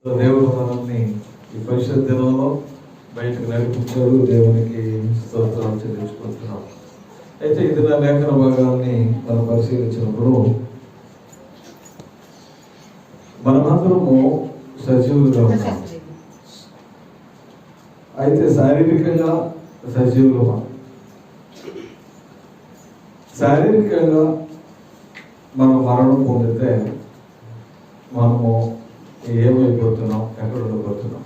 దేవుడు మనల్ని ఈ పరిశుద్ధ దినంలో బయటకు నడిపించాడు. దేవునికి స్తోత్రాలు చెల్లించుకుంటున్నాం. అయితే ఇది నా లేఖన భాగాన్ని మనం పరిశీలించినప్పుడు మనమందరము సజీవులుగా ఉన్నాం. అయితే శారీరకంగా సజీవులమా? శారీరకంగా మనం మరణం పొందితే మనము ఏమైపోతున్నాం, ఎక్కడ ఉండబోతున్నాం?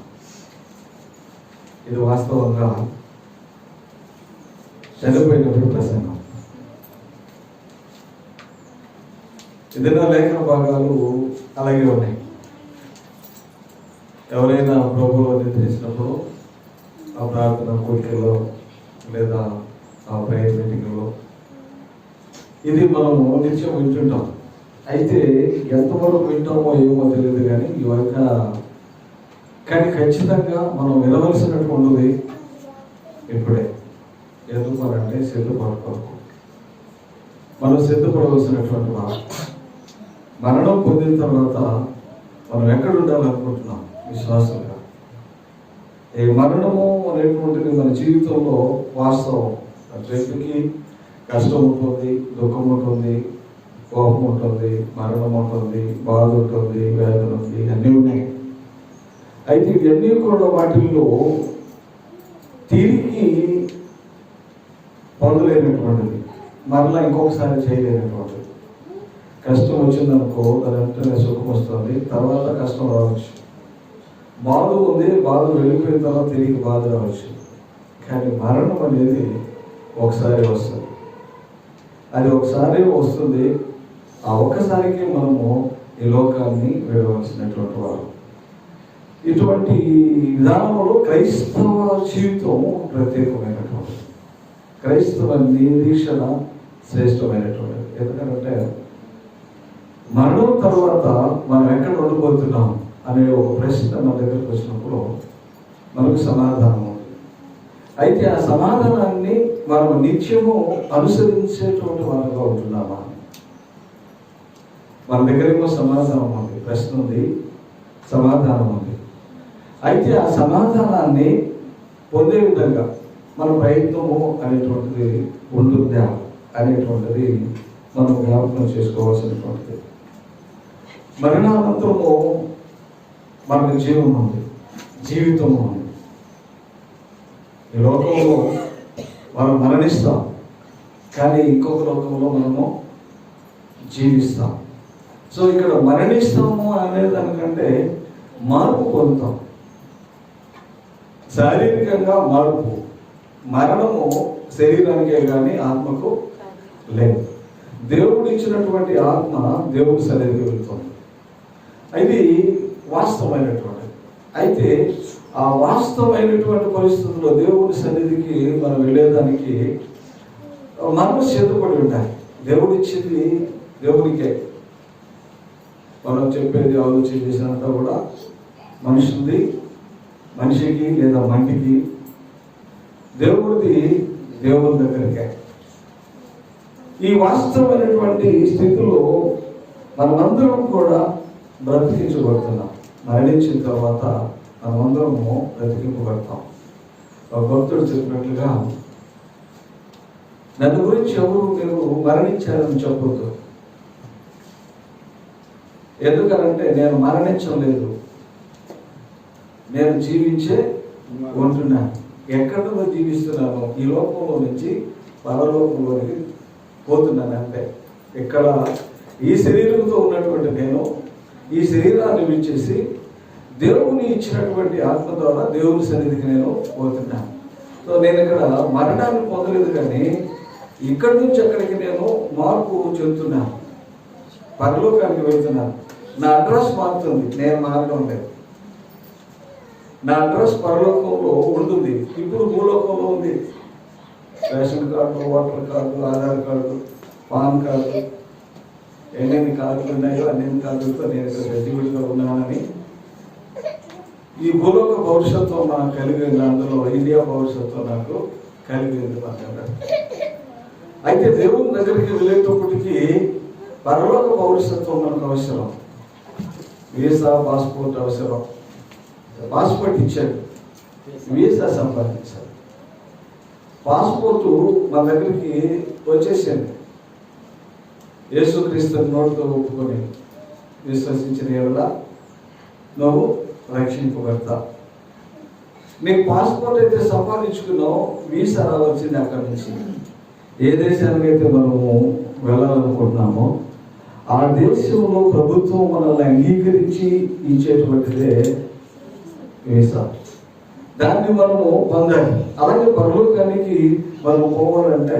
ఇది వాస్తవంగా చనిపోయినప్పుడు ప్రసంగం. ఇది నా లేఖన భాగాలు అలాగే ఉన్నాయి. ఎవరైనా ప్రభువులో నిద్రించినప్పుడు ఆ ప్రార్థన కోరికలో లేదా ఆ ప్రేయర్ మీటింగ్లో ఇది మనము నిత్యం వింటుంటాం. అయితే ఎంతవరకు వింటామో ఏమో తెలియదు కానీ కానీ ఖచ్చితంగా మనం వినవలసినటువంటిది ఇప్పుడే. ఎందుకు అంటే సిద్ధపడకూడదు. మనం సిద్ధపడవలసినటువంటి మరణం పొందిన తర్వాత మనం ఎక్కడ ఉండాలనుకుంటున్నాం విశ్వాసంగా. ఈ మరణము అనేటువంటిది మన జీవితంలో వాస్తవం. ప్రతికి కష్టం ఉంటుంది, దుఃఖం ఉంటుంది, కోపం ఉంటుంది, మరణం ఉంటుంది, బాధ ఉంటుంది, వేదన ఉంది, అన్నీ ఉన్నాయి. అయితే ఇవన్నీ కూడా వాటిల్లో తిరిగి పొందలేనటువంటిది, మరలా ఇంకొకసారి చేయలేనటువంటిది. కష్టం వచ్చిందనుకో దాని సుఖం వస్తుంది, తర్వాత కష్టం రావచ్చు. బాధ ఉంది, బాధ వెళ్ళిపోయిన తర్వాత తిరిగి బాధ రావచ్చు. కానీ మరణం అనేది ఒకసారి వస్తుంది. అది ఒకసారి వస్తుంది. ఆ ఒక్కసారికి మనము ఈ లోకాన్ని విడవలసినటువంటి వారు. ఇటువంటి విధానంలో క్రైస్తవ జీవితం ప్రత్యేకమైనటువంటిది. క్రైస్తవ నిరీక్షణ శ్రేష్టమైనటువంటిది. ఎందుకంటే మరణం తర్వాత మనం ఎక్కడ ఉండబోతున్నాం అనే ఒక ప్రశ్న మన దగ్గరకు వచ్చినప్పుడు మనకు సమాధానం ఉంది. అయితే ఆ సమాధానాన్ని మనం నిత్యము అనుసరించేటువంటి వారుగా ఉంటున్నామా? మన దగ్గరేమో సమాధానం ఉంది, ప్రశ్న ఉంది, సమాధానం ఉంది. అయితే ఆ సమాధానాన్ని పొందే విధంగా మన ప్రయత్నము అనేటువంటిది ఉంటుందా అనేటువంటిది మనం జ్ఞాపకం చేసుకోవాల్సినటువంటిది. మరణానంతరము మనకు జీవం ఉంది, జీవితం ఉంది. ఈ లోకంలో మనం మరణిస్తాం, కానీ ఇంకొక లోకంలో మనము జీవిస్తాం. సో ఇక్కడ మరణిస్తాము అనేదానికంటే మార్పు పొందుతాం. శారీరకంగా మార్పు. మరణము శరీరానికే కానీ ఆత్మకు లేదు. దేవుడు ఇచ్చినటువంటి ఆత్మ దేవుడి సన్నిధికి వెళ్తుంది. ఇది వాస్తవమైనటువంటిది. అయితే ఆ వాస్తవమైనటువంటి పరిస్థితుల్లో దేవుడి సన్నిధికి మనం వెళ్ళేదానికి మనం సిద్ధపడి ఉండాలి. దేవుడు ఇచ్చింది దేవుడికే. మనం చెప్పేది ఆలోచన చేసినంత కూడా మనిషికి లేదా మంటికి, దేవుడిది దేవుడి దగ్గరికే. ఈ వాస్తవమైనటువంటి స్థితిలో మనమందరం కూడా బ్రతికించబడుతున్నాం. మరణించిన తర్వాత మనమందరము బ్రతికింపబడతాం. ఒక భక్తుడు చెప్పినట్లుగా, నన్ను గురించి ఎవరు మీరు మరణించారని చెప్పొద్దు. ఎందుకనంటే నేను మరణించలేదు, నేను జీవించే ఉంటున్నాను. ఎక్కడో జీవిస్తున్నాను, ఈ లోకంలో నుంచి పరలోకంలోనికి పోతున్నాను. అంటే ఇక్కడ ఈ శరీరంతో ఉన్నటువంటి నేను ఈ శరీరాన్ని విడిచేసి దేవుని ఇచ్చినటువంటి ఆత్మ ద్వారా దేవుని సన్నిధికి నేను పోతున్నాను. సో నేను ఇక్కడ మరణాన్ని పొందలేదు, కానీ ఇక్కడి నుంచి అక్కడికి నేను మార్పు చెందుతున్నాను, పరలోకానికి వెళ్తున్నాను. నా అడ్రస్ మారుతుంది, నేను మారడం లేదు. నా అడ్రస్ పరలోకంలో ఉంటుంది, ఇప్పుడు భూలోకంలో ఉంది. Ration card, voter card, Aadhaar card, pan card, ఎన్నెన్ని కార్డులు ఉన్నాయో అన్ని కార్డులతో నేను ఇక్కడ సజీవుడిగా ఉన్నానని ఈ భూలోక భవిష్యత్తులో నాకు కలిగింది. అందులో ఇండియా భవిష్యత్తులో నాకు కలిగింది. అయితే దేవుని దగ్గరికి వెళ్ళేటప్పటికి పరలోక పౌరసత్వం మనకు అవసరం. వీసా, పాస్పోర్ట్ అవసరం. పాస్పోర్ట్ ఇచ్చాడు, వీసా సంపాదించాడు. పాస్పోర్టు మన దగ్గరికి వచ్చేసింది. యేసుక్రీస్తు నోటితో ఒప్పుకొని విశ్వసించిన ఎడల నువ్వు రక్షింపబడతా. నీకు పాస్పోర్ట్ అయితే సంపాదించుకున్నావు, వీసా రావాల్సింది అక్కడి నుంచి. ఏ దేశానికైతే మనము వెళ్ళాలనుకుంటున్నామో ఆ దేశంలో ప్రభుత్వం మనల్ని అంగీకరించి ఇచ్చేటువంటిదే వీసా. దాన్ని మనము పొందాలి. అలాగే పరలోకానికి మనం పోవాలంటే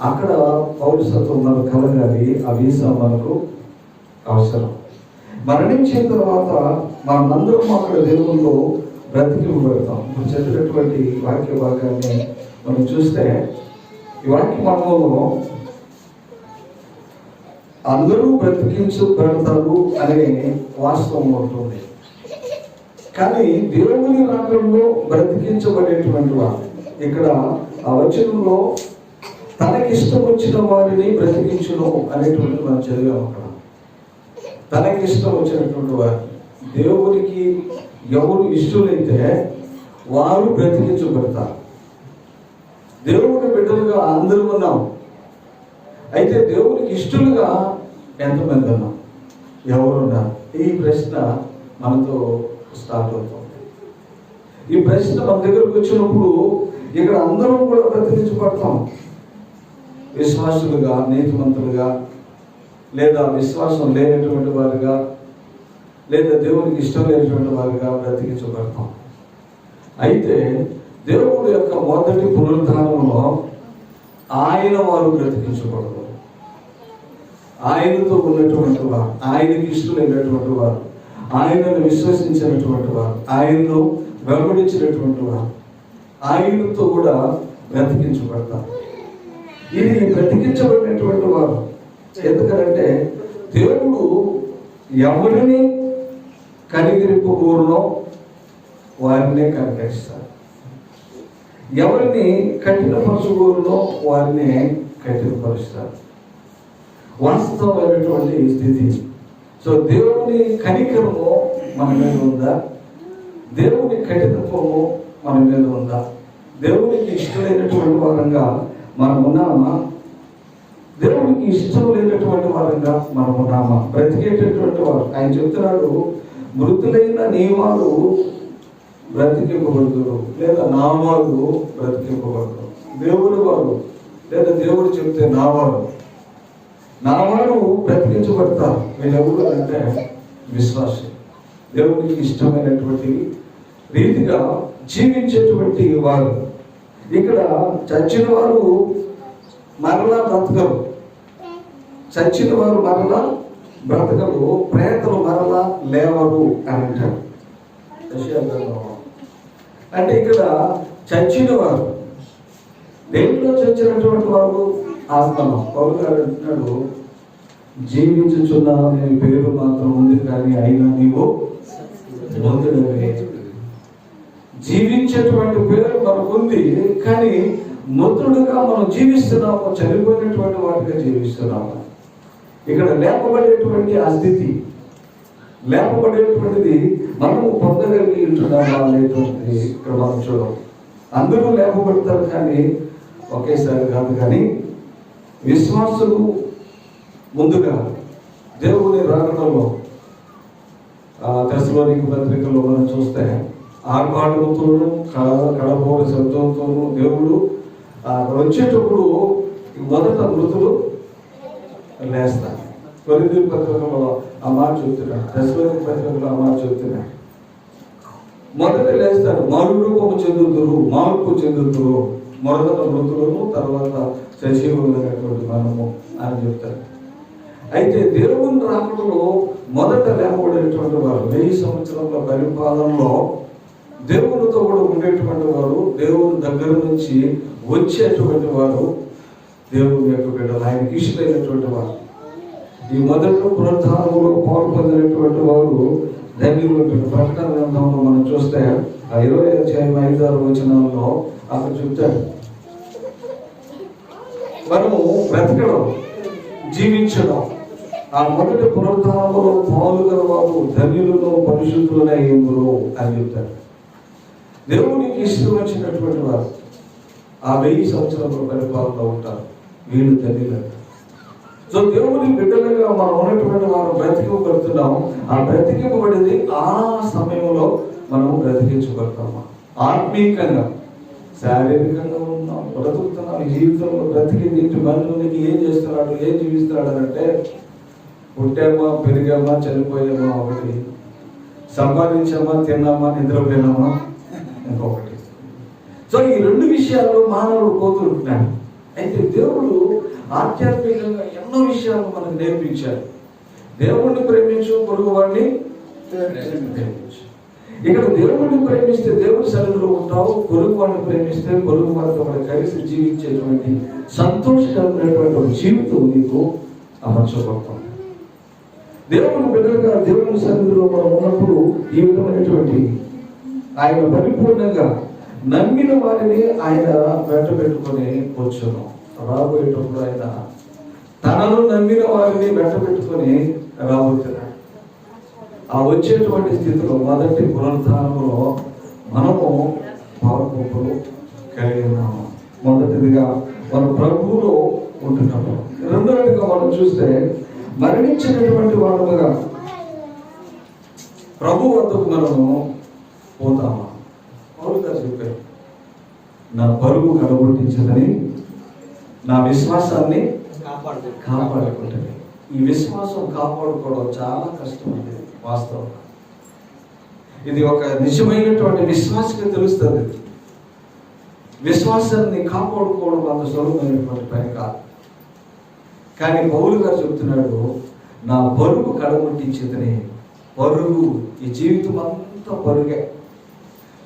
అక్కడ పౌరసత్వం మనకు కలగాలి. ఆ వీసా మనకు అవసరం. మరణించిన తర్వాత మనందరం అక్కడ దేవుల్లో బ్రతికింపబడతాం. ఇప్పుడు చదివినటువంటి వాక్య భాగాన్ని మనం చూస్తే ఈ వాక్య భాగంలో అందరూ బ్రతికించబడతారు అనే వాస్తవం ఉంటుంది. కానీ దేవుని రాకడలో బ్రతికించబడేటువంటి వారు ఇక్కడ ఆ వచనంలో తనకిష్టం వచ్చిన వారిని బ్రతికించును అనేటువంటి మనం చదివాం. అక్కడ తనకిష్టం వచ్చినటువంటి వారు, దేవునికి ఎవరు ఇష్టమైతే వారు బ్రతికించబడతారు. దేవుని బిడ్డలుగా అందరూ ఉన్నాం. అయితే దేవునికి ఇష్టలుగా ఎంతమంది ఉన్నాం, ఎవరున్నారు? ఈ ప్రశ్న మనతో స్టార్ట్ అవుతుంది. ఈ ప్రశ్న మన దగ్గరకు వచ్చినప్పుడు ఇక్కడ అందరం కూడా బ్రతికించబడతాం. విశ్వాసులుగా, నీతిమంతులుగా, లేదా విశ్వాసం లేనటువంటి వారుగా, లేదా దేవునికి ఇష్టం లేనటువంటి వారుగా బ్రతికించబడతాం. అయితే దేవుడు యొక్క మొదటి పునరుద్ధానంలో ఆయన వారు బ్రతికించబడతారు. ఆయనతో ఉన్నటువంటి వారు, ఆయనకి ఇష్టమైనటువంటి వారు, ఆయనను విశ్వసించినటువంటి వారు, ఆయనను వెంబడించినటువంటి వారు ఆయనతో కూడా బ్రతికించబడతారు. ఇది బ్రతికించబడినటువంటి వారు. ఎందుకంటే దేవుడు ఎవరిని కనికరింపకూడనో వారినే కనికరిస్తారు, ఎవరిని కఠినపరచకూడనో వారిని కఠినపరుస్తారు. వాస్తవమైనటువంటి స్థితి. సో దేవుని కనికరము మన మీద ఉందా? దేవుని కఠినత్వము మన మీద ఉందా? దేవునికి ఇష్టమైనటువంటి వారంగా మనం ఉన్నామా? దేవునికి ఇష్టం లేనటువంటి వారంగా మనం ఉన్నామా? బ్రతికేటటువంటి వారు. ఆయన చెప్తున్నాడు, మృతులైన నీ వారు బ్రతికింపబడుతురు, లేదా నా వారు బ్రతికింపబడుతురు. దేవుడు వారు, లేదా దేవుడు చెప్తే నా వారు బ్రతికించబడతారు. వీళ్ళెవరు అంటే విశ్వాసం, దేవునికి ఇష్టమైనటువంటి రీతిగా జీవించేటువంటి వారు. ఇక్కడ చచ్చిన వారు మరలా బ్రతకరు, చచ్చిన వారు మరలా బ్రతకరు, ప్రేతలు మరలా లేవరు అని అంటారు. అంటే ఇక్కడ చచ్చిన వారు, దేంట్లో చచ్చినటువంటి వారు? ఆత్మలో. పౌలు గారు అంటున్నాడు, జీవించుచున్నావు నీ పేరు మాత్రం ఉంది, కానీ అయినా నీవు మృతుడవే. జీవించేటువంటి పేరు మనకు ఉంది, కానీ మృతుడుగా మనం జీవిస్తున్నాము, చనిపోయినటువంటి వాటిగా జీవిస్తున్నాము. ఇక్కడ లేపబడేటువంటి ఆ స్థితి, లేపబడేటువంటిది మనము పొందగలిగి ఉంటున్నామా అనేటువంటిది ఇక్కడ మనం చూడం. అందరూ లేపబడతారు, కానీ ఒకేసారి కాదు. కానీ విశ్వాసులు ముందుగా దేవుని రాకడలో తెస్సలోనికీ పత్రికలో మనం చూస్తే ఆర్భాటంతోనూ కడబోడి శబ్దంతోనూ దేవుడు వచ్చేటప్పుడు మొదట మృతులు లేస్తారు. కొరింథీ పత్రికలో ఆ మాట చెప్తున్నాడు, తెస్సలోనికీ పత్రికలో ఆ మాట చెప్తున్నాడు. మొదట లేస్తారు, మరురూపము చెందుతురు, మార్పు చెందుతురు, మొదట మృతులను తర్వాత సజీవులైనటువంటి మనము అని చెప్తారు. అయితే దేవుని రాకడలో మొదట లేపబడేటువంటి వారు, 1000 సంవత్సరాల పరిపాలనలో దేవునితో కూడా ఉండేటువంటి వారు, దేవుని దగ్గర నుంచి వచ్చేటువంటి వారు, దేవుని యొక్క బిడ్డలు, ఆయనకి ఇష్టమైనటువంటి వారు. ఈ మొదటి పునరుద్ధానంలో పాల్పొందినటువంటి వారు ధన్యులు. ప్రకటన గ్రంథంలో మనం చూస్తే 20-5 వచనాల్లో అక్కడ చెప్తాడు, మనము బ్రతకడం, జీవించడం, ఆ మొదటి పునరుద్ధానంలో పాల్గొన వారు ధన్యులను పరిశుద్ధులనే ఎందురు అని చెప్తారు. దేవునికి ఇష్టం వచ్చినటువంటి వారు ఆ 1000 సంవత్సరాల పరిపాలన ఉంటారు, వీళ్ళు ధన్యులు. సో దేవుని బిడ్డలుగా మనం ఉన్నటువంటి వారు బ్రతికింపబడుతున్నాము. ఆ బ్రతికింపబడేది ఆ సమయంలో మనం బ్రతికించబడతాము. ఆత్మీయంగా శారీరకంగా ఉన్నాం, బ్రతుకుతున్నాం. ఈ జీవితంలో బ్రతికింది ఇంటి మనుషులకి ఏం చేస్తున్నాడు, ఏం జీవిస్తున్నాడు అని అంటే, పుట్టామా, పెరిగామా, చనిపోయామా ఒకటి, సంపాదించామా, తిన్నామా, నిద్రపోయినామా ఇంకొకటి. సో ఈ 2 విషయాల్లో మానవుడు పోతుంటున్నాడు. అయితే దేవుడు ఆధ్యాత్మికంగా ఎన్నో విషయాలు మనకు నేర్పించాడు. దేవుణ్ణి ప్రేమించు, పొరుగు వాడిని ప్రేమించు. ఇక్కడ దేవుడిని ప్రేమిస్తే దేవుడి సన్నిధిలో ఉంటావు, పొరుగు వాడిని ప్రేమిస్తే పొరుగు వారితో కలిసి జీవించేటువంటి సంతోషకరమైనటువంటి ఒక జీవితం నీకు అమర్చబడుతుంది. దేవుని బిడ్డలుగా దేవుని సన్నిధిలో మనం ఉన్నప్పుడు ఈ విధమైనటువంటి ఆయన పరిపూర్ణంగా నమ్మిన వారిని ఆయన వెంట పెట్టుకొని వచ్చును. రాబోయేటప్పుడు ఆయన తనను నమ్మిన వారిని వెంట పెట్టుకొని రాబోతున్నాడు. ఆ వచ్చేటువంటి స్థితిలో మొదటి పునరుద్ధానంలో మనము పాల్గొంపులు కలిగి ఉన్నాము. మొదటిదిగా మన ప్రభువులో ఉంటున్నాము. రెండవదిగా మనం చూస్తే మరణించినటువంటి వారుగా ప్రభు వద్దకు మనము పోతామా. పౌలుగా చెప్పారు, నా పరుగు కడగొట్టించదని నా విశ్వాసాన్ని కాపాడుకుంటుంది. ఈ విశ్వాసం కాపాడుకోవడం చాలా కష్టమైనది. వాస్తవం ఇది ఒక నిజమైనటువంటి విశ్వాసకి తెలుస్తుంది. విశ్వాసాన్ని కాపాడుకోవడం అంత సులభమైనటువంటి పని కాదు. కానీ పౌలు గారు చెప్తున్నాడు, నా పరుగు కడగొట్టించేదని. పరుగు, ఈ జీవితం అంతా పరుగే.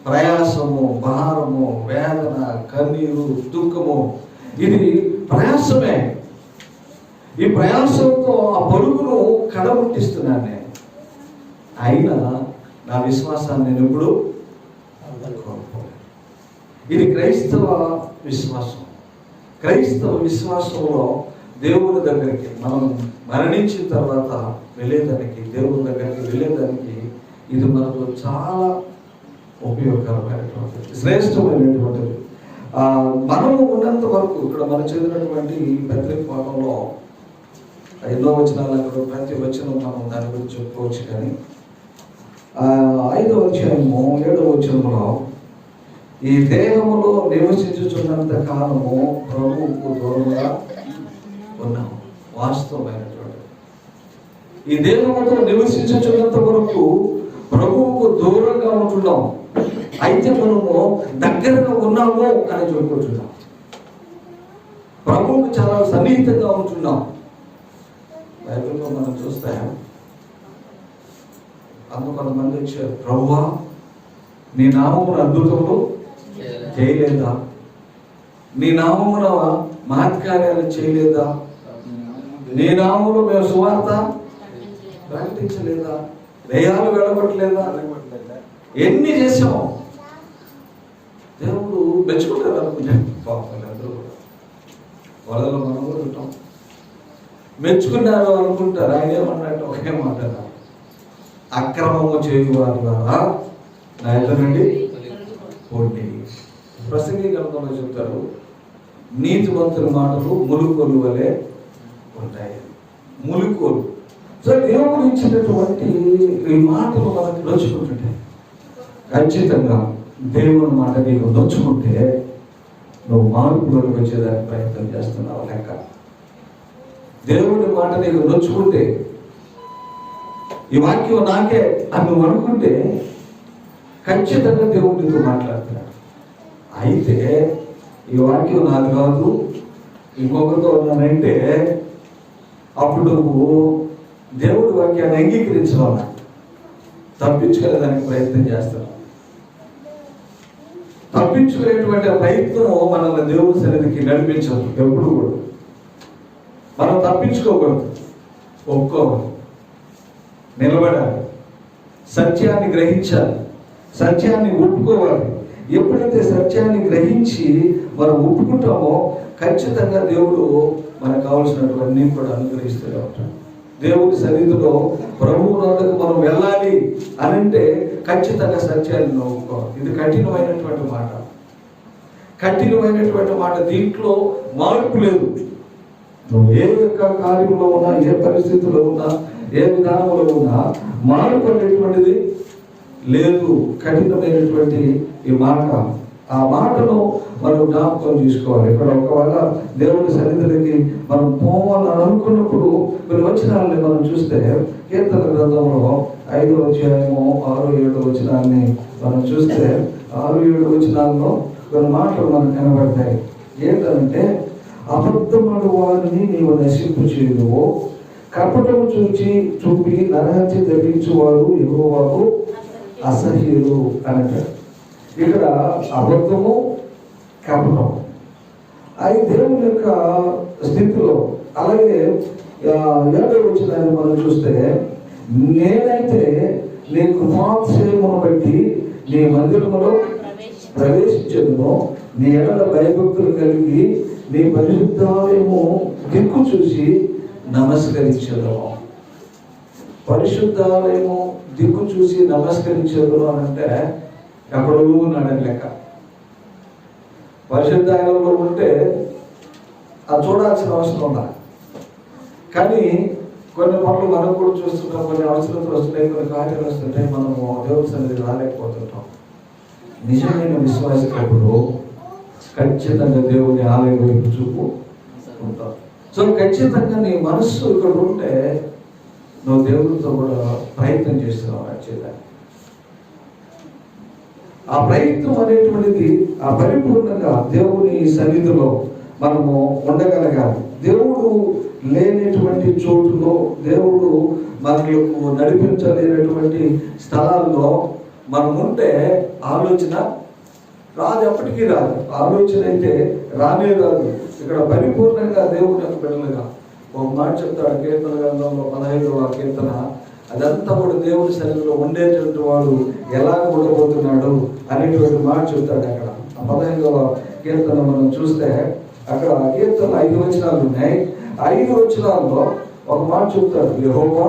ప్రయాసము, భారము, వేదన, కన్నీరు, దుఃఖము, ఇది ప్రయాసమే. ఈ ప్రయాసంతో ఆ పరుగును కడగొట్టిస్తున్నాను నేను. అయినా నా విశ్వాసాన్ని నేను ఎప్పుడు కోల్పోలేదు. ఇది క్రైస్తవ విశ్వాసం. క్రైస్తవ విశ్వాసంలో దేవుని దగ్గరికి మనం మరణించిన తర్వాత వెళ్ళేదానికి, దేవుని దగ్గరికి వెళ్ళేదానికి ఇది మనకు చాలా ఉపయోగకరమైనటువంటిది, శ్రేష్టమైనటువంటిది. మనము ఉన్నంత వరకు ఇక్కడ మనం చదివినటువంటి పత్రిక పాఠంలో ఎన్నో వచనాలు, అక్కడ ప్రతి వచనం మనం దాని గురించి చెప్పుకోవచ్చు. కానీ 5వ అధ్యాయము 7వ వచనంలో, ఈ దేహములో నివసించుచున్నంత కాలము ప్రభువుకు దూరంగా ఉన్నాము. వాస్తవమైనటువంటి ఈ దేహముతో నివసించుచున్నంత వరకు ప్రభువుకు దూరంగా ఉంటున్నాం. అయితే మనము దగ్గరగా ఉన్నాము అని చెప్పుకుంటున్నాం. ప్రభువుకు చాలా సన్నిహితంగా ఉంటున్నాం. బైబిల్లో మనం చూస్తే అందుకు కొంతమంది వచ్చారు, ప్రభువా నీ నామమున అద్భుతములు చేయలేదా, నీ నామమున మహత్కార్యాలు చేయలేదా, నీ నామములో మేము సువార్త ప్రకటించలేదా, దయ్యాలు వెళ్ళగొట్టలేదా, ఎన్ని చేసాము. దేవుడు మెచ్చుకుంటారు అనుకుంటాను. పాపం అందరూ కూడా వాళ్ళలో మనం కూడా ఉంటాం. మెచ్చుకున్నారు అనుకుంటారు. ఆయన ఏమన్నట్టు ఒకే మాట, అక్రమము చేయువారి ద్వారా నా ఎదురండి పోటీ. ప్రసంగి గ్రంథంలో చెప్తారు, నీతివంతుల మాటలు ములుకోలు వలె ఉంటాయి. ములుకోలు. సో దేవుడు ఇచ్చినటువంటి ఈ మాటలు మనకు నొచ్చుకుంటుంటాయి. ఖచ్చితంగా దేవుని మాట నీకు నొచ్చుకుంటే నువ్వు మార్పులోకి వచ్చేదానికి ప్రయత్నం చేస్తున్నావు లెక్క. దేవుడి మాట నీకు నొచ్చుకుంటే, ఈ వాక్యం నాకే అని నువ్వు అనుకుంటే ఖచ్చితంగా దేవుడు నీతో మాట్లాడుతున్నాడు. అయితే ఈ వాక్యం నాది కాదు, ఇంకొకరితో ఉన్నానంటే అప్పుడు నువ్వు దేవుడి వాక్యాన్ని అంగీకరించాల, తప్పించుకునేదానికి ప్రయత్నం చేస్తున్నావు. తప్పించుకునేటువంటి ప్రయత్నం మనల్ని దేవుడి సన్నిధికి నడిపించదు. ఎప్పుడు కూడా మనం తప్పించుకోకూడదు, ఒప్పుకోవాలి, నిలబడాలి, సత్యాన్ని గ్రహించాలి, సత్యాన్ని ఒప్పుకోవాలి. ఎప్పుడైతే సత్యాన్ని గ్రహించి మనం ఒప్పుకుంటామో ఖచ్చితంగా దేవుడు మనకు కావాల్సినటువన్నీ కూడా అనుగ్రహిస్తూనే ఉంటాడు. దేవుని సన్నిధిలో ప్రభువు వద్దకు మనం వెళ్ళాలి అని అంటే ఖచ్చితంగా సత్యాన్ని నవ్వుకోవాలి. ఇది కఠినమైనటువంటి మాట, కఠినమైనటువంటి మాట. దీంట్లో మార్పు లేదు. నువ్వు ఏ యొక్క కార్యంలో ఉన్నా, ఏ పరిస్థితిలో ఉన్నా, ఏ విధానంలో ఉన్నా మార్పు అనేటువంటిది లేదు. కఠినమైనటువంటి ఈ మాట, ఆ మాటను మనం జ్ఞాపకం చేసుకోవాలి. ఇక్కడ ఒకవేళ దేవుని సన్నిధికి మనం పోవాలని అనుకున్నప్పుడు కొన్ని వచనాలని మనం చూస్తే, కీర్తన గ్రంథంలో 5వ అధ్యాయము 6-7 వచనాన్ని మనం చూస్తే, 6-7 వచనాల్లో కొన్ని మాటలు మనకు కనబడతాయి. ఏంటంటే, అబద్ధముడు వారిని నీవు నశింపు చేయదువో, కపటము చూపి నరహత్య జరిగించువారు యెహోవాకు అసహ్యులు అంటారు. ఇక్కడ అబద్ధము, కపటం అది దేవుని యొక్క స్థితిలో. అలాగే 7వ వచనాన్ని మనం చూస్తే, నేనైతే నీ కృపాతిశయమును బట్టి నీ మందిరములో ప్రవేశించదును, నీ ఎడల భయభక్తులు కలిగి నీ పరిశుద్ధాలయము దిక్కు చూసి నమస్కరించదు. పరిశుద్ధాలయము దిక్కు చూసి నమస్కరించదు అని అంటే ఎక్కడో ఉన్నాడని లెక్క. పరిశుద్ధాలయంలో ఉంటే అది చూడాల్సిన అవసరం ఉందా? కానీ కొన్ని పనులు మనం కూడా చూస్తుంటాం, కొన్ని అవసరాలు వస్తున్నాయి, కొన్ని కార్యాలు వస్తుంటాయి, మనము దేవుని సన్నిధికి రాలేకపోతుంటాం. నిజమైన విశ్వాసకుడు ఖచ్చితంగా దేవుని ఆలయం వైపు చూపు ఉంటాం. సో ఖచ్చితంగా నీ మనస్సు ఇక్కడ ఉంటే నువ్వు దేవుడితో కూడా ప్రయత్నం చేస్తున్నావు. ఖచ్చితంగా ఆ ప్రయత్నం అనేటువంటిది ఆ పరిపూర్ణంగా దేవుని సన్నిధిలో మనము ఉండగలగాలి. దేవుడు లేనటువంటి చోటులో, దేవుడు మనకు నడిపించలేనటువంటి స్థలాల్లో మనం ఉంటే ఆలోచన రాదు, ఎప్పటికీ రాదు. ఆలోచన అయితే రానే రాదు. ఇక్కడ పరిపూర్ణంగా దేవుని యొక్క బిడ్డలుగా ఒక మాట చెప్తాడు కీర్తన గ్రంథంలో 15వ కీర్తన. అదంతా కూడా దేవుని సన్నిధిలో ఉండేటువంటి వాడు ఎలా ఉండబోతున్నాడు అనేటువంటి మాట చెప్తాడు. అక్కడ 15వ కీర్తన మనం చూస్తే అక్కడ కీర్తన 5 వచనాలు ఉన్నాయి. 5 వచనాల్లో ఒక మాట చెప్తాడు, యెహోవా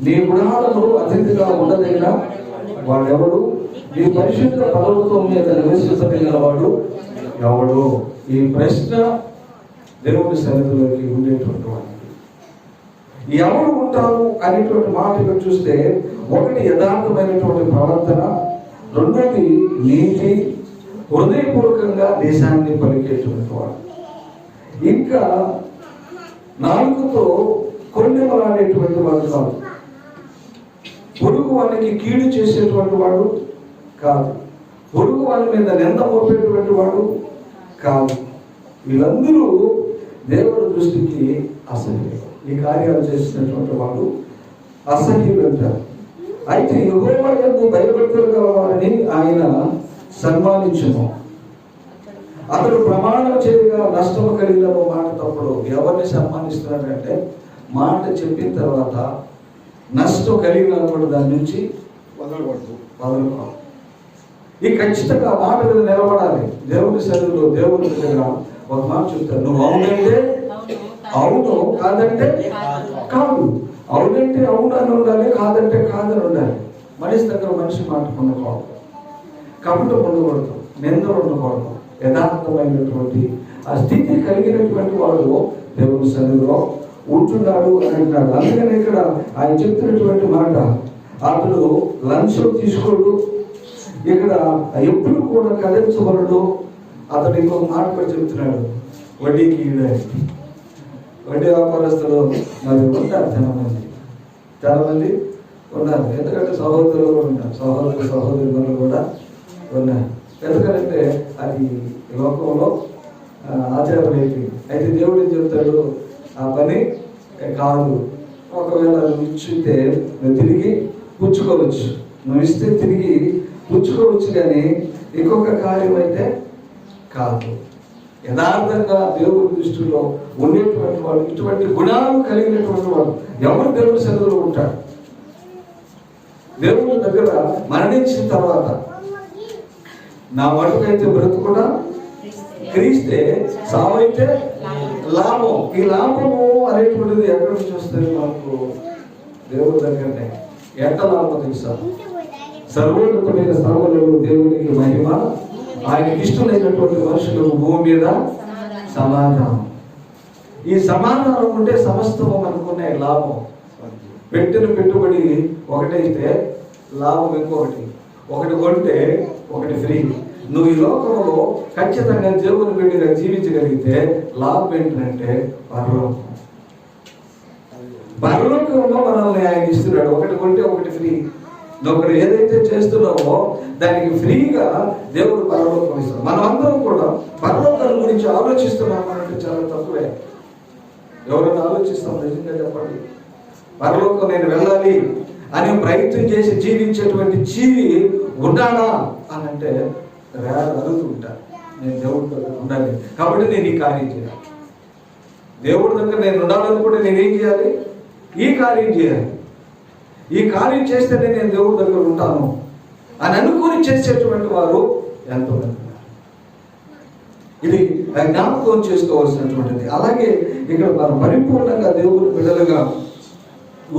నీ గుణాలను అతిథిగా ఉండదగిన వాడెవడు, నీ పరిశుద్ధ పర్వతం మీద నివసించగలిగిన వాడు ఎవడు. ఈ ప్రశ్న దేవుని సన్నిధిలోకి ఉండేటువంటి వాడికి ఎవరు ఉంటారు అనేటువంటి మాట ఇక్కడ చూస్తే, ఒకటి యథార్థమైనటువంటి ప్రవర్తన, రెండోది నీతి, హృదయపూర్వకంగా దేశాన్ని పలికేటువంటి వాడు, ఇంకా నాలుగుతో కొన్నెమలాడేటువంటి వాడు కాదు, పొరుగు వాడికి కీడు చేసేటువంటి వాడు కాదు, పొరుగు వాడి మీద నింద మోపేటువంటి వాడు కాదు. వీళ్ళందరూ దేవుడి దృష్టికి అసహ్యులు. ఈ కార్యాలు చేసినటువంటి వాడు అసహ్యులు అంటారు. అయితే యెహోవా యందు భయభక్తులు గల వారిని ఆయన సన్మానించును. అతడు ప్రమాణం చేయగా నష్టము కలిగిన మాట తప్పుడు. ఎవరిని సన్మానిస్తున్నాడంటే, మాట చెప్పిన తర్వాత నష్టం కలిగిన కూడా దాని నుంచి వదలకూడదు. ఈ ఖచ్చితంగా ఆ మాట మీద నిలబడాలి. దేవుని సన్నిధిలో దేవుని దగ్గర ఒక మాట చెప్తారు, నువ్వు అవునంటే అవును, కాదంటే కాదు. అవునంటే అవును అని ఉండాలి, కాదంటే కాదని ఉండాలి. మనిషి దగ్గర మనిషి మాట ఉండకూడదు, కపటం ఉండకూడదు, నిందలు ఉండకూడదు. యథార్థమైనటువంటి ఆ స్థితి కలిగినటువంటి వాడు దేవుని సన్నిధిలో ఉంటున్నాడు అని అంటున్నాడు. అందుకని ఇక్కడ ఆయన చెప్తున్నటువంటి మాట, అతడు లంచం తీసుకోడు, ఇక్కడ ఎప్పుడు కూడా కదిలించబడడు. అతడు ఇంకొక మాట కూడా చెప్తున్నాడు, వడ్డీకి ఈడాలి. వడ్డీ వ్యాపారస్తులు మరి ఉంటారు, చాలా మంది ఉన్నారు. ఎందుకంటే సహోదరులు కూడా ఉన్నారు, సహోదరులు కూడా ఉన్నారు. ఎందుకంటే అది లోకంలో ఆచారం అయిపోయింది. అయితే దేవుడు ఏం చెప్తాడు, ఆ పని కాదు. ఒకవేళ నువ్వు ఇచ్చితే నువ్వు తిరిగి పుచ్చుకోవచ్చు, నువ్వు ఇస్తే తిరిగి పుచ్చుకోవచ్చు, కానీ ఇంకొక కార్యం అయితే కాదు. యథార్థంగా దేవుడి దృష్టిలో ఉండేటువంటి వాడు, ఇటువంటి గుణాలు కలిగినటువంటి వాడు ఎవరు దేవుడి సన్నిధిలో ఉంటాడు. దేవుడి దగ్గర మరణించిన తర్వాత నా మటుకైతే బ్రతుకుడా క్రీస్తే, సావైతే లాభం. ఈ లాభము అనేటువంటిది ఎక్కడ నుంచి వస్తుంది మనకు? దేవుడి దగ్గరనే. ఎంత లాభం తెలుసా? సర్వోన్నతమైన స్థలములలో దేవునికి మహిమ, ఆయనకి ఇష్టమైనటువంటి మనుషులకు భూమి మీద సమాధానం. ఈ సమాధానం ఉంటే సమస్తము మనకునే లాభం. పెట్టిన పెట్టుబడి ఒకటైతే లాభం ఇంకొకటి. ఒకటి కొంటే ఒకటి ఫ్రీ. నువ్వు ఈ లోకంలో ఖచ్చితంగా దేవుని బిడ్డగా జీవించగలిగితే లాభం ఏంటంటే పరలోకం. పరలోకంలో మనల్ని ఆయన ఇస్తున్నాడు. ఒకటి కొంటే ఒకటి ఫ్రీ. నువ్వు ఏదైతే చేస్తున్నావో దానికి ఫ్రీగా దేవుడు పరలోకం ఇస్తాడు. మనమందరం కూడా పరలోకం గురించి ఆలోచిస్తున్నామంటే చాలా తక్కువే. ఎవరైనా ఆలోచిస్తాం? నిజంగా చెప్పండి. పరలోకం నేను వెళ్ళాలి అని ప్రయత్నం చేసి జీవించేటువంటి జీవి ఉన్నాడా అని అంటే అడుగుతూ ఉంటాను. నేను దేవుడి దగ్గర ఉండాలి కాబట్టి నేను ఈ కార్యం చేయాలి. దేవుడి దగ్గర నేను ఉండాలనుకుంటే నేనేం చేయాలి? ఈ కార్యం చేయాలి. ఈ కార్యం చేస్తేనే నేను దేవుడి దగ్గర ఉంటాను అని అనుకుని చేసేటువంటి వారు ఎంతోమంది. ఇది జ్ఞాపకం చేసుకోవాల్సినటువంటిది. అలాగే ఇక్కడ మనం పరిపూర్ణంగా దేవుని బిడ్డలుగా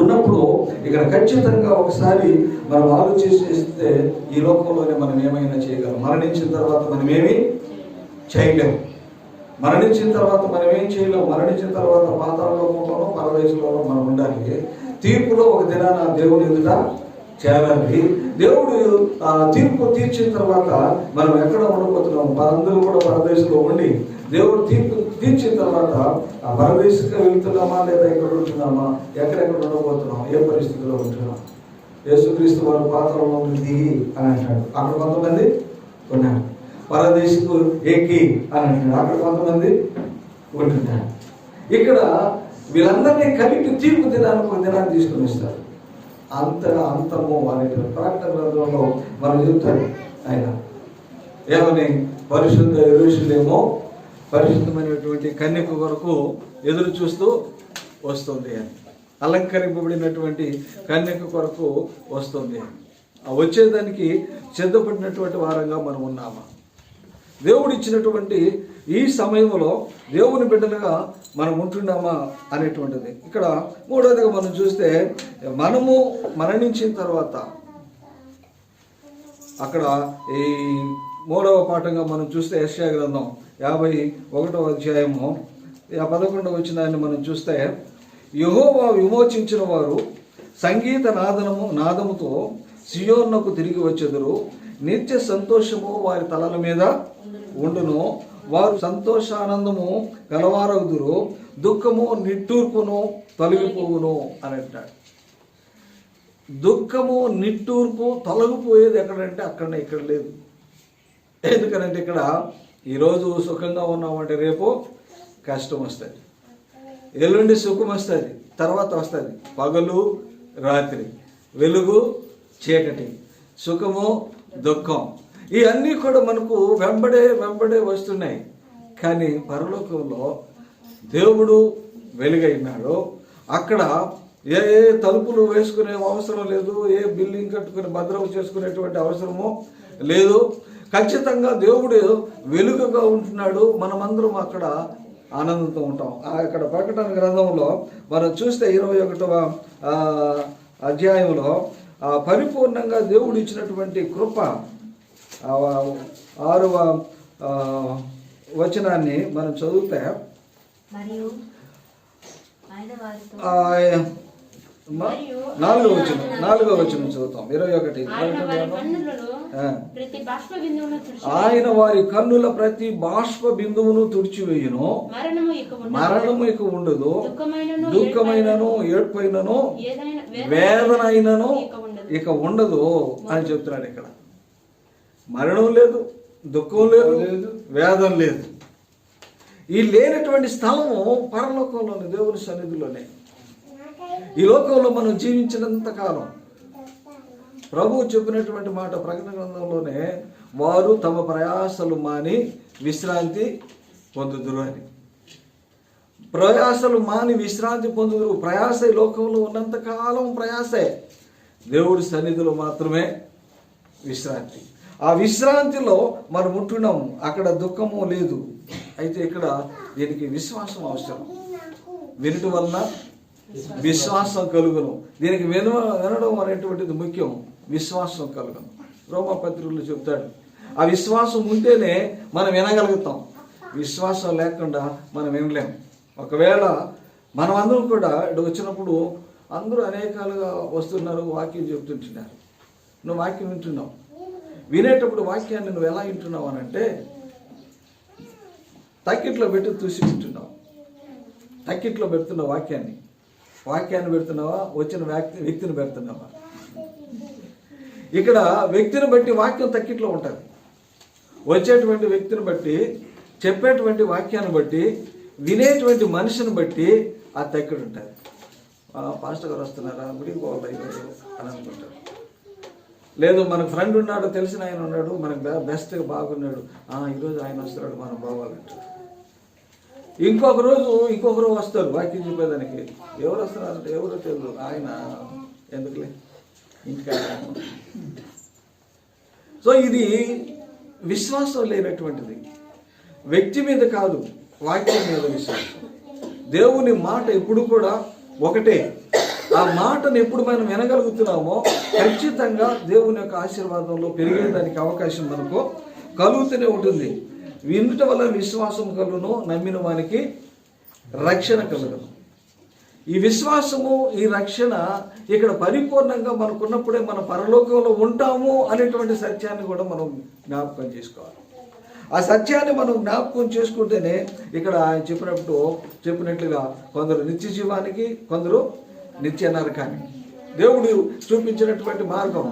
ఉన్నప్పుడు ఇక్కడ ఖచ్చితంగా ఒకసారి మనం ఆలోచిస్తే ఈ లోకంలోనే మనం ఏమైనా చేయగలం. మరణించిన తర్వాత మనం ఏమీ చేయలేము. మరణించిన తర్వాత మనం ఏం చేయలేము. మరణించిన తర్వాత పాతాళలోకంలోనూ పరదేశంలోనూ మనం ఉండాలి. తీర్పులో ఒక దినాన దేవుని ఎదుట చేరాలి. దేవుడు తీర్పు తీర్చిన తర్వాత మనం ఎక్కడ ఉండబోతున్నాము? మనందరూ కూడా పరదేశంలో ఉండి దేవుడు తీర్పు తీర్చిన తర్వాత ఆ పరదేశంగా వెళ్తున్నామా లేదా ఎక్కడ ఉంటున్నామా? ఎక్కడెక్కడ ఉండబోతున్నాం? ఏ పరిస్థితిలో ఉంటున్నాం? యేసుక్రీస్తు వారు పాతాళంలో దిగి అని అంటాడు. అక్కడ కొంతమంది ఉన్నారు. పరదేశకు ఎక్కి అని అంటాడు. అక్కడ కొంతమంది ఉంటున్నారు. ఇక్కడ వీళ్ళందరినీ కలిపి తీర్పు దినానికి ఒక దినాన్ని తీసుకుని ఇస్తారు. అంతగా అంతము అనే ప్రకటన గ్రంథంలో మనం చెప్తాడు ఆయన ఏమని? పరిశుద్ధ యెరూషలేము పరిశుద్ధమైనటువంటి కన్యక కొరకు ఎదురు చూస్తూ వస్తుంది అని. అలంకరింపబడినటువంటి కన్యక కొరకు వస్తుంది అని. వచ్చేదానికి సిద్ధపడినటువంటి వారంగా మనం ఉన్నామా? దేవుడు ఇచ్చినటువంటి ఈ సమయంలో దేవుని బిడ్డలుగా మనం ఉంటున్నామా అనేటువంటిది. ఇక్కడ మూడవదిగా మనం చూస్తే మనము మరణించిన తర్వాత అక్కడ ఈ మూడవ పాఠంగా మనం చూస్తే యెషయా గ్రంథం 51వ అధ్యాయము 11వ వచనాన్ని మనం చూస్తే, యెహోవా విమోచించిన వారు సంగీత నాదముతో సియోనుకు తిరిగి వచ్చెదరు. నిత్య సంతోషము వారి తలల మీద ఉండును. వారు సంతోషానందము గలవారగుదురు. దుఃఖము నిట్టూర్పును తొలగిపోవును అని అంటాడు. దుఃఖము నిట్టూర్పు తొలగిపోయేది ఎక్కడంటే అక్కడనే, ఇక్కడ లేదు. ఎందుకనంటే ఇక్కడ ఈరోజు సుఖంగా ఉన్నామంటే రేపు కష్టం వస్తుంది, ఎల్లుండి సుఖం వస్తుంది, తర్వాత వస్తుంది పగలు రాత్రి, వెలుగు చీకటి, సుఖము దుఃఖం. ఇవన్నీ కూడా మనకు వెంబడే వస్తున్నాయి. కానీ పరలోకంలో దేవుడు వెలుగైనాడు. అక్కడ ఏ తలుపులు వేసుకునే అవసరం లేదు, ఏ బిల్డింగ్ కట్టుకుని భద్రం చేసుకునేటువంటి అవసరము లేదు. ఖచ్చితంగా దేవుడు వెలుగుగా ఉంటున్నాడు. మనమందరం అక్కడ ఆనందంతో ఉంటాం. అక్కడ ప్రకటన గ్రంథంలో మనం చూస్తే 21వ అధ్యాయంలో పరిపూర్ణంగా దేవుడు ఇచ్చినటువంటి కృప 6వ వచనాన్ని మనం చదివితే, నాలుగో వచనం చదువుతాం. 21. ఆయన వారి కన్నుల ప్రతి బాష్ప బిందువును తుడిచివేయును. మరణము ఇక ఉండదు. దుఃఖమైనను ఏడ్పైనను వేదనైనను ఇక ఉండదు అని చెప్తున్నాడు. ఇక్కడ మరణం లేదు, దుఃఖం లేదు, వేదన లేదు. ఈ లేనటువంటి స్థలము పరలోకంలోని దేవుని సన్నిధిలోనే. ఈ లోకంలో మనం జీవించినంత కాలం ప్రభువు చెప్పినటువంటి మాట ప్రకటన గ్రంథంలోనే, వారు తమ ప్రయాసలు మాని విశ్రాంతి పొందుదురు అని. ప్రయాసలు మాని విశ్రాంతి పొందుదురు. ప్రయాస ఈ లోకంలో ఉన్నంత కాలం ప్రయాసే. దేవుడి సన్నిధిలో మాత్రమే విశ్రాంతి. ఆ విశ్రాంతిలో మనం ఉంటున్నాము. అక్కడ దుఃఖము లేదు, అయితే ఇక్కడ దీనికి విశ్వాసం అవసరం. వినటం వలన విశ్వాసం కలుగును. దీనికి వినడం అనేటువంటిది ముఖ్యం. విశ్వాసం కలుగును. రోమపత్రికలో చెప్తాడు, ఆ విశ్వాసం ఉంటేనే మనం వినగలుగుతాం. విశ్వాసం లేకుండా మనం వినలేం. ఒకవేళ మనం అందరం కూడా ఇక్కడ వచ్చినప్పుడు అందరూ అనేకాలుగా వస్తున్నారు, వాక్యం చెప్తుంటున్నారు. నువ్వు వాక్యం వింటున్నావు. వినేటప్పుడు వాక్యాన్ని నువ్వు ఎలా వింటున్నావు అని అంటే తక్కిట్లో పెట్టి చూసి వింటున్నావు. తక్కిట్లో పెడుతున్నావు వాక్యాన్ని పెడుతున్నావా, వచ్చిన వ్యక్తిని పెడుతున్నావా? ఇక్కడ వ్యక్తిని బట్టి వాక్యం తక్కిట్లో ఉంటుంది. వచ్చేటువంటి వ్యక్తిని బట్టి, చెప్పేటువంటి వాక్యాన్ని బట్టి, వినేటువంటి మనిషిని బట్టి ఆ తక్కిడు ఉంటుంది. పాస్టర్ గారు వస్తున్నారా, గుడికి పోవాలి ఈరోజు అని అనుకుంటారు. లేదు మనకు ఫ్రెండ్ ఉన్నాడు, తెలిసిన ఆయన ఉన్నాడు, మనకు బెస్ట్గా బాగున్నాడు, ఈరోజు ఆయన వస్తున్నాడు, మనం బాగోవాలంటారు. ఇంకొకరు వస్తారు వాక్యం చెప్పేదానికి. ఎవరు వస్తున్నారంటే ఎవరో తెలియదు, ఆయన ఎందుకులే ఇంటికా. సో ఇది విశ్వాసం లేనటువంటిది. వ్యక్తి మీద కాదు, వాక్యం మీద విశ్వాసం. దేవుని మాట ఎప్పుడు కూడా ఒకటే. ఆ మాటను ఎప్పుడు మనం వినగలుగుతున్నామో ఖచ్చితంగా దేవుని యొక్క ఆశీర్వాదంలో పెరిగేదానికి అవకాశం మనకు కలుగుతూనే ఉంటుంది. వినుట వల్ల విశ్వాసం కలుగును, నమ్మిన వానికి రక్షణ కలుగును. ఈ విశ్వాసము, ఈ రక్షణ ఇక్కడ పరిపూర్ణంగా మనకున్నప్పుడే మన పరలోకంలో ఉంటాము అనేటువంటి సత్యాన్ని కూడా మనం జ్ఞాపకం చేసుకోవాలి. ఆ సత్యాన్ని మనం జ్ఞాపకం చేసుకుంటేనే ఇక్కడ ఆయన చెప్పినట్లుగా కొందరు నిత్య జీవానికి, కొందరు నిత్య నరకానికి. దేవుడు చూపించినటువంటి మార్గం,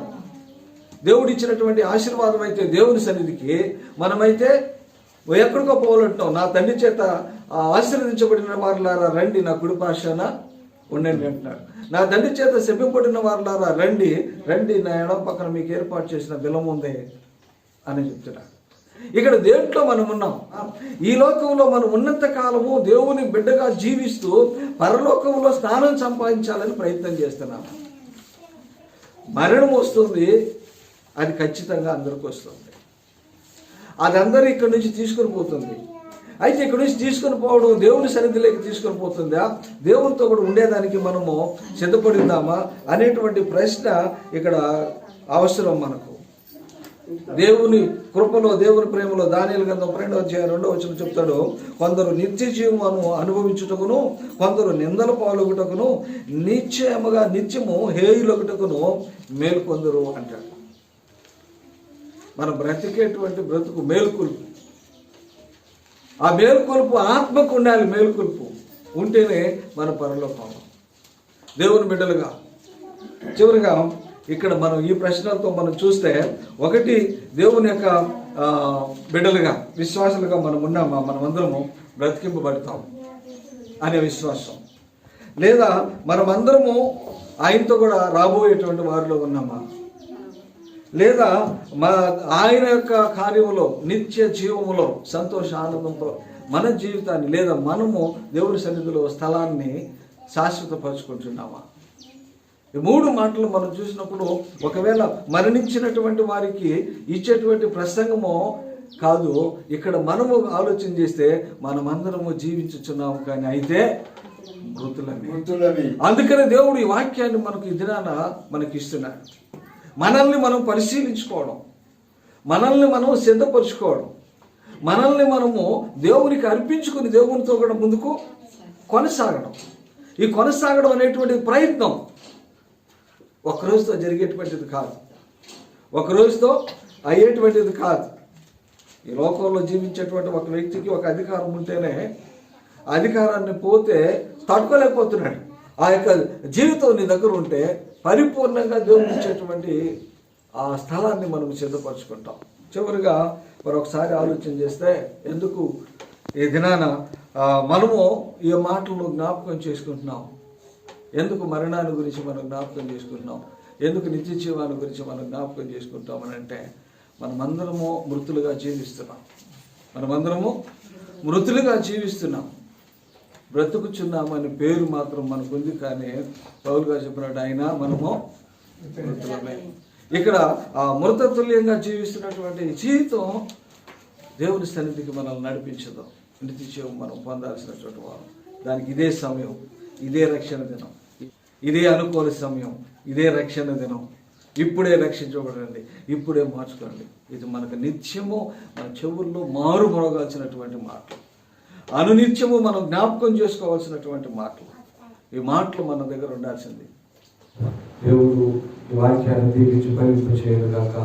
దేవుడు ఇచ్చినటువంటి ఆశీర్వాదం అయితే దేవుని సన్నిధికి, మనమైతే ఎక్కడికో పోవాలంటున్నాం. నా తండ్రి చేత ఆశీర్వదించబడిన వారులారా రండి, నా కుడి పార్శ్వాన ఉండండి అంటున్నాడు. నా తండ్రి చేత శపింపబడిన వారులారా రండి, నా ఎడమ పక్కన మీకు ఏర్పాటు చేసిన బిలం ఉంది అని చెప్తున్నాడు. ఇక్కడ దేంట్లో మనం ఉన్నాం? ఈ లోకంలో మనం ఉన్నంత కాలము దేవుని బిడ్డగా జీవిస్తూ పరలోకంలో స్థానం సంపాదించాలని ప్రయత్నం చేస్తున్నాం. మరణం వస్తుంది, అది ఖచ్చితంగా అందరికీ వస్తుంది. అది అందరూ ఇక్కడి నుంచి తీసుకొని పోతుంది. అయితే ఇక్కడి నుంచి తీసుకొని పోవడం దేవుని సన్నిధిలోకి తీసుకొని పోతుందా, దేవునితో కూడా ఉండేదానికి మనము సిద్ధపడిందామా అనేటువంటి ప్రశ్న ఇక్కడ అవసరం మనకు. దేవుని కృపలో, దేవుని ప్రేమలో దానియేలు గ్రంథం 2:2 చెప్తాడు, కొందరు నిత్య జీవమును అనుభవించుటకును, కొందరు నిందల పాలుగుటకును, నిత్యము హేయులగుటకును మేల్కొందరు అంటాడు. మనం బ్రతికేటువంటి బ్రతుకు మేల్కొల్పు. ఆ మేల్కొల్పు ఆత్మకు ఉండాలి. మేల్కొల్పు ఉంటేనే మన పరలోకం. దేవుని బిడ్డలుగా చివరిగా ఇక్కడ మనం ఈ ప్రశ్నలతో మనం చూస్తే, ఒకటి, దేవుని యొక్క బిడ్డలుగా, విశ్వాసులుగా మనం ఉన్నామా, మనమందరము బ్రతికింపబడతాం అనే విశ్వాసం, లేదా మనమందరము ఆయనతో కూడా రాబోయేటువంటి వారిలో ఉన్నామా, లేదా ఆయన యొక్క కార్యములో, నిత్య జీవములో సంతోష ఆనందంతో మన జీవితాన్ని, లేదా మనము దేవుని సన్నిధిలో స్థలాన్ని శాశ్వతపరుచుకుంటున్నామా? ఈ 3 మాటలు మనం చూసినప్పుడు, ఒకవేళ మరణించినటువంటి వారికి ఇచ్చేటువంటి ప్రసంగము కాదు, ఇక్కడ మనము ఆలోచన చేస్తే మనమందరము జీవించుచున్నాము, కానీ అయితే మృతులమే. అందుకనే దేవుడు ఈ వాక్యాన్ని మనకు ఈ దినాన మనకి ఇస్తున్నాడు. మనల్ని మనం పరిశీలించుకోవడం, మనల్ని మనం సిద్ధపరచుకోవడం, మనల్ని మనము దేవునికి అర్పించుకుని దేవునితో కూడా ముందుకు కొనసాగడం. ఈ కొనసాగడం అనేటువంటి ప్రయత్నం ఒకరోజుతో జరిగేటువంటిది కాదు, ఒకరోజుతో అయ్యేటువంటిది కాదు. ఈ లోకంలో జీవించేటువంటి ఒక వ్యక్తికి ఒక అధికారం ఉంటేనే, అధికారాన్ని పోతే తట్టుకోలేకపోతున్నాడు. ఆ యొక్క జీవితం నీ దగ్గర ఉంటే పరిపూర్ణంగా దేవుడు ఇచ్చేటువంటి ఆ స్థలాన్ని మనం సిద్ధపరచుకుంటాం. చివరిగా మరొకసారి ఆలోచన చేస్తే, ఎందుకు ఈ దినాన మనము ఈ మాటలను జ్ఞాపకం చేసుకుంటున్నాం? ఎందుకు మరణాన్ని గురించి మనం జ్ఞాపకం చేసుకుంటున్నాం? ఎందుకు నిత్య జీవాన్ని గురించి మనం జ్ఞాపకం చేసుకుంటామని అంటే, మనమందరము మృతులుగా జీవిస్తున్నాం. బ్రతుకుచున్నామని పేరు మాత్రం మనకు ఉంది, కానీ పౌలు గారు చెప్పినట్టు అయినా మనము మృతులమే. ఇక్కడ ఆ మృతతుల్యంగా జీవిస్తున్నటువంటి జీవితం దేవుని సన్నిధికి మనల్ని నడిపించదు. నిత్యం మనం పొందాల్సినటువంటి వారు. దానికి ఇదే సమయం, ఇదే రక్షణ దినం, ఇదే అనుకూల సమయం, ఇదే రక్షణ దినం. ఇప్పుడే రక్షించబడండి, ఇప్పుడే మార్చుకోండి. ఇది మనకు నిత్యము మన చెవుల్లో మారు మోగాల్సినటువంటి మాటలు, అనునిత్యము మనం జ్ఞాపకం చేసుకోవాల్సినటువంటి మాటలు. ఈ మాటలు మన దగ్గర ఉండాల్సింది. దేవుడు ఈ వాక్యాన్ని దీవించి ఫలింప చేయగాక.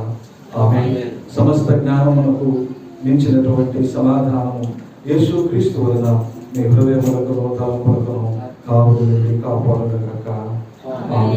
ఆమేన్. సమస్త జ్ఞానమునకు మించినటువంటి సమాధానము యేసుక్రీస్తు వలన మీ హృదయములకు, తలములకు కాపాడుగాక. ఆమేన్.